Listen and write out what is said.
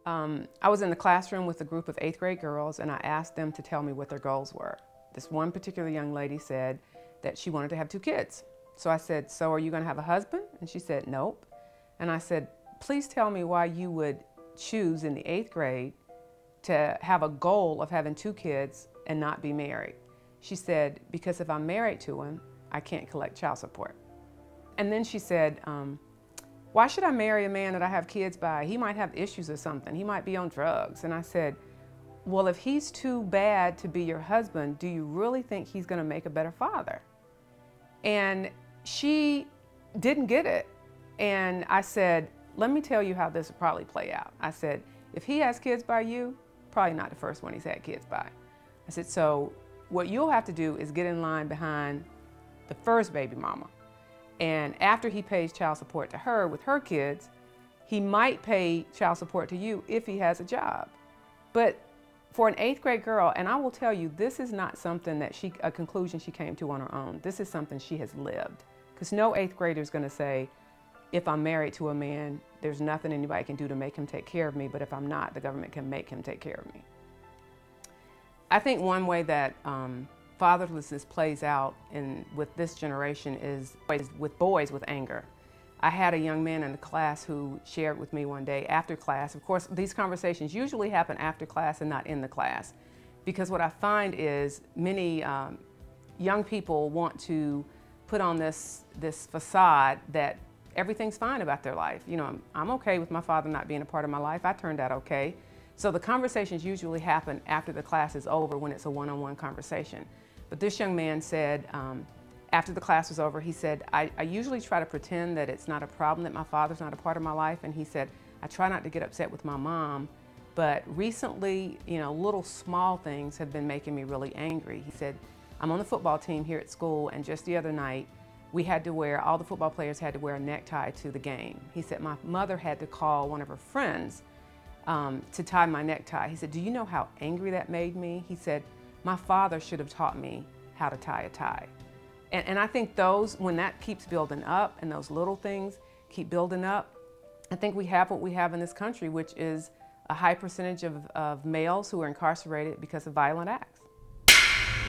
I was in the classroom with a group of 8th grade girls, and I asked them to tell me what their goals were. This one particular young lady said that she wanted to have 2 kids. So I said, so are you going to have a husband? And she said, nope. And I said, please tell me why you would choose in the 8th grade to have a goal of having 2 kids and not be married. She said, because if I'm married to him, I can't collect child support. And then she said, why should I marry a man that I have kids by? He might have issues or something. He might be on drugs. And I said, well, if he's too bad to be your husband, do you really think he's going to make a better father? And she didn't get it. And I said, let me tell you how this will probably play out. I said, if he has kids by you, probably not the first one he's had kids by. I said, so what you'll have to do is get in line behind the first baby mama. And after he pays child support to her with her kids, he might pay child support to you if he has a job. But for an 8th grade girl, and I will tell you, this is not something that a conclusion she came to on her own. This is something she has lived. Because no 8th grader is going to say, if I'm married to a man, there's nothing anybody can do to make him take care of me, but if I'm not, the government can make him take care of me. I think one way that fatherlessness plays out with this generation is with boys with anger. I had a young man in the class who shared with me one day after class. Of course, these conversations usually happen after class and not in the class, because what I find is many young people want to put on this facade that everything's fine about their life. You know, I'm okay with my father not being a part of my life. I turned out okay. So the conversations usually happen after the class is over, when it's a one-on-one conversation. But this young man said, after the class was over, he said, I usually try to pretend that it's not a problem that my father's not a part of my life. And he said, I try not to get upset with my mom, but recently, you know, little small things have been making me really angry. He said, I'm on the football team here at school, and just the other night, all the football players had to wear a necktie to the game. He said, my mother had to call one of her friends to tie my necktie. He said, do you know how angry that made me? He said, my father should have taught me how to tie a tie. And I think when that keeps building up and those little things keep building up, I think we have what we have in this country, which is a high percentage of males who are incarcerated because of violent acts.